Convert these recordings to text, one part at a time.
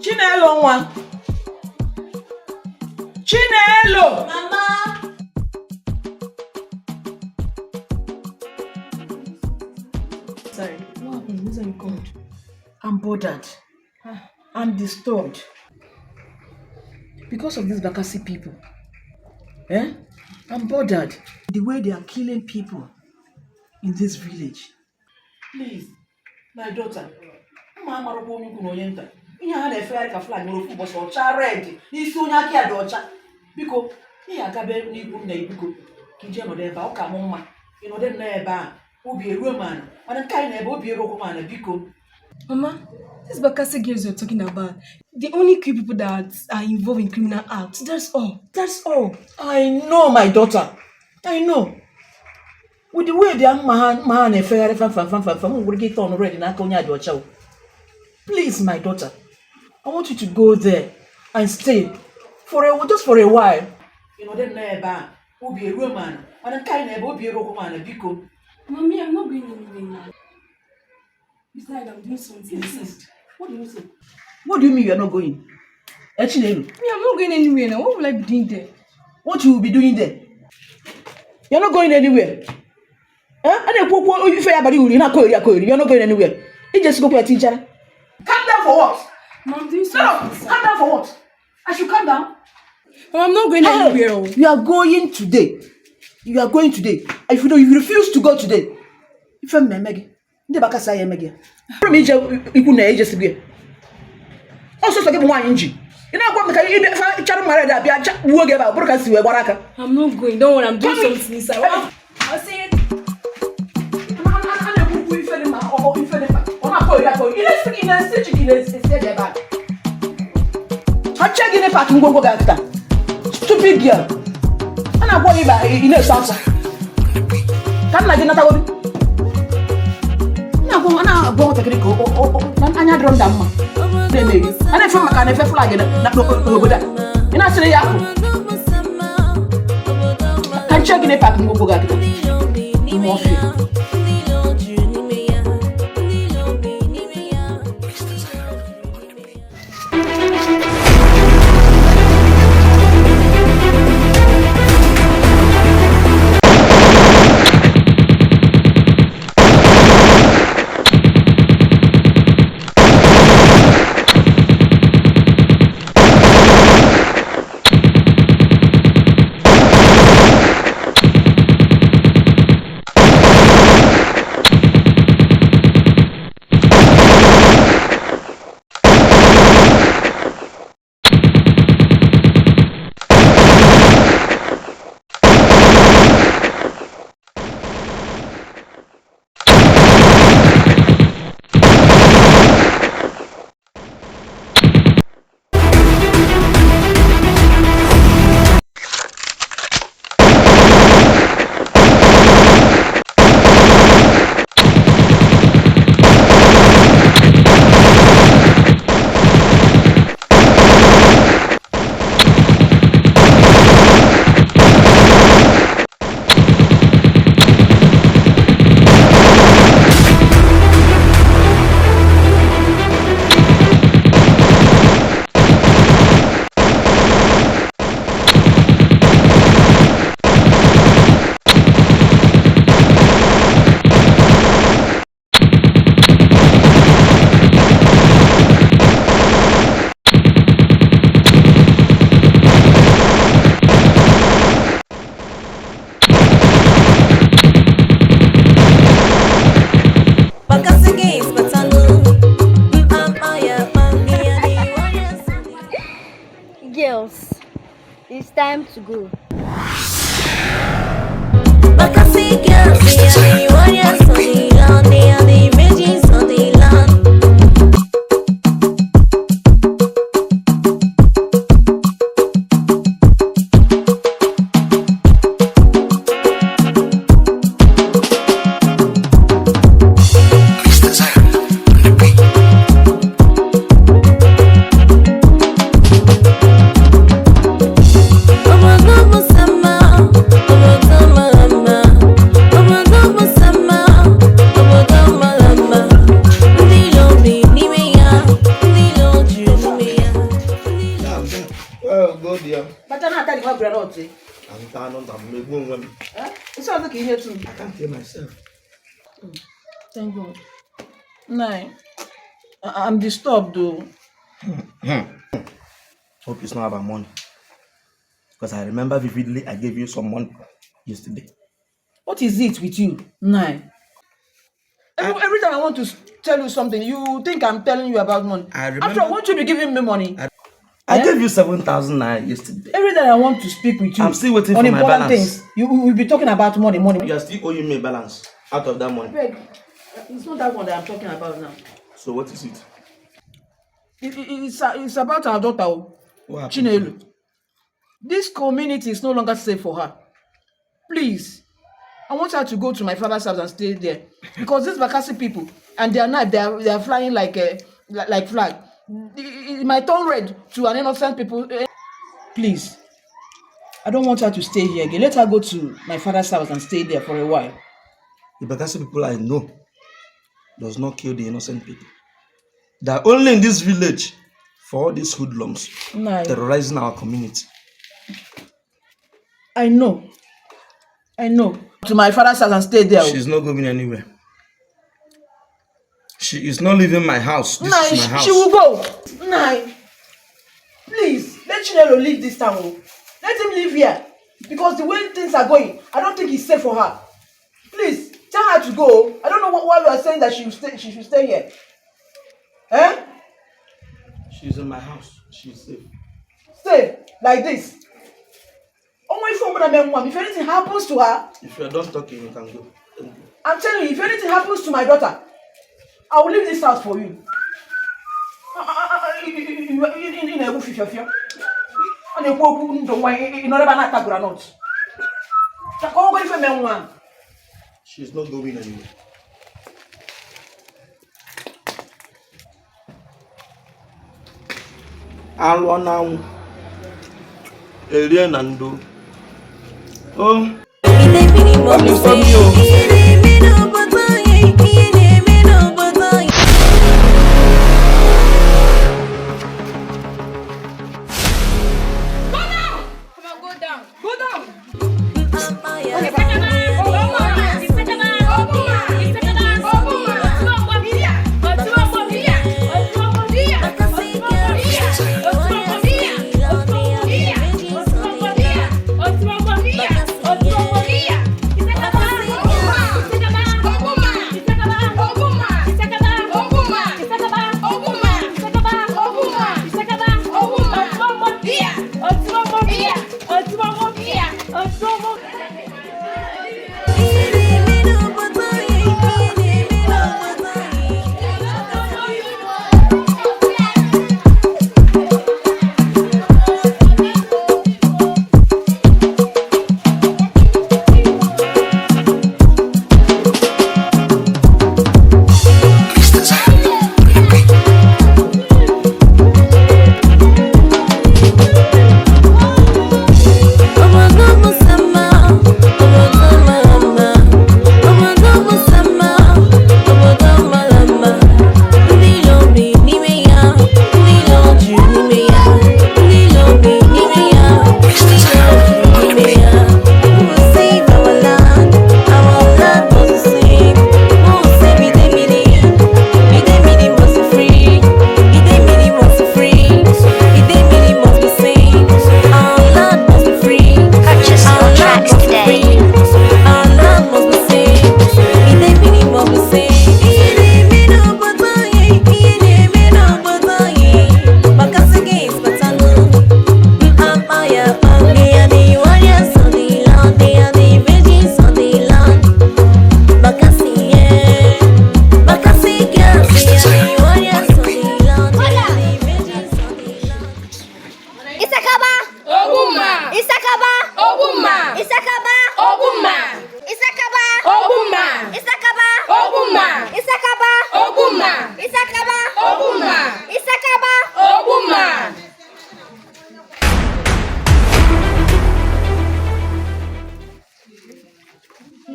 Chinelo one. Chinelo! Mama! Sorry, what happened? Who's on called? I'm bothered. I'm disturbed. Because of these Bakasi people. I'm bothered. The way they are killing people in this village. Please, my daughter. Mama, you had a fair flag was red. You soon had daughter. Because he had a very new neighbor. Kijano de Bauka Mama. You know, then never will be a Roman. And a kind of will be a Roman. Because Mama, these Bakasi girls you're talking about, they only kill people that are involved in criminal acts. That's all. That's all. I know, my daughter. I know. With the way the man and fair from will get on already, not on your child. Please, my daughter, I want you to go there and stay just for a while. You know, then never will be a Roman. And a kind of will be a Roman. Because Mommy, I'm not going anywhere now. Besides, I'm doing something. Insist. What do you say? What do you mean you are not going? Actually, Me, I'm not going anywhere now. What will I be doing there? What you will be doing there? You're not going anywhere. You're not going anywhere. You just go to a teacher. Calm down for what? Mom, I'm doing something. No, calm down for what? I should calm down. Mom, I'm not going anywhere. You are going today. You are going today. If you refuse to go today, if I'm Meggy, the Bakasa Meggy. From each you just be. Also, to give one inch. You know what? If I child married, I'll work about Bakasi Waraka. I'm not going. Don't worry, I'm doing something inside. I'll see it. I'm checking the parking go back. Stupid girl. And I want you back in a salsa. Can I get another one? No, go to the go. And I don't know. They make it. And I feel like I never flag it. Not over there. And I say, I'm checking the parking go back. More fear. Girls, it's time to go. Bakasi Girls, they are the warriors of the land, they are the virgins of the land. Oh, go there. But I'm not telling you what granite. I'm tired of them. It's not looking here too. I can't hear myself. Thank God. No, I'm disturbed though. Hope it's not about money. Because I remember vividly I gave you some money yesterday. What is it with you? No. Every time I want to tell you something, you think I'm telling you about money. After all, won't you be giving me money? I gave you 7,000 naira yesterday. Every time I want to speak with you, I'm still waiting on for my important balance. things, you will be talking about money. You are still owing me a balance out of that money. Beg, it's not that one that I'm talking about now. So what is it? It's about our daughter, What happened? Chinelu. This community is no longer safe for her. Please, I want her to go to my father's house and stay there. Because these Bakasi people, and they are flying like flag. It might turn red to an innocent people. Please, I don't want her to stay here again. Let her go to my father's house and stay there for a while. The Bakasi people I know does not kill the innocent people. They are only in this village for all these hoodlums terrorizing our community. I know. To my father's house and stay there. She's not going anywhere. She is not leaving my house. This is my house. She will go. Please, let Chinelo leave this town. Let him live here. Because the way things are going, I don't think it's safe for her. Please, tell her to go. I don't know why you are saying that she should stay here. Eh? She's in my house. She's safe. Stay like this. If anything happens to her, if you're done talking, you can go. I'm telling you, if anything happens to my daughter, I will leave this house for you. She's not going anywhere. Alwa now. Elie Nando. Oh.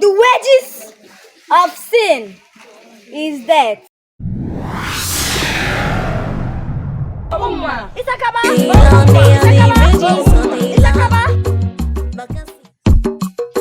The wages of sin is death. Isakaba. images on the land. Bakasi.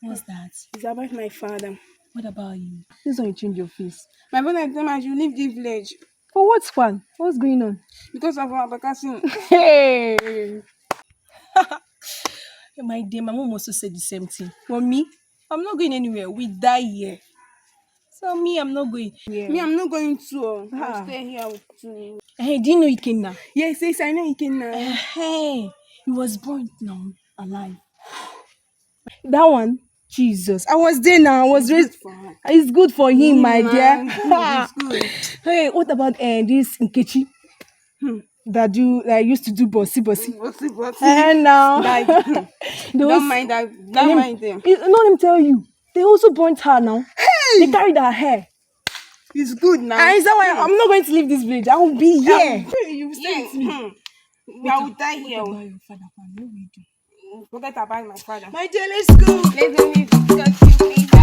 What's that? It's about my father. What about you? Please don't change your face. My brother told me I should leave the village For what fun? What's going on? because of our Bakasi. Hey! My dear, my mom also said the same thing. For me, I'm not going anywhere. We die here. So me, I'm not going. Yeah. Me, I'm not going to. Ah. I'll stay here with you. Hey, do you know Ikenna? Yes, yes, I know you can now. Hey, he was born now alive. That one, Jesus. I was there now. I was raised. for her. It's good for him, my dear. It's good. Hey, what about this Nkechi? That used to do bossy. And now, Like, they was- don't mind that. Don't mind them. Let me tell you, they also burnt her now. They carried her hair. It's good now. And is that why I'm not going to leave this village? I will be here. You say it. I will die here. What about your father? What will you do? Forget about my father. My dear, let's go. Let me touch you.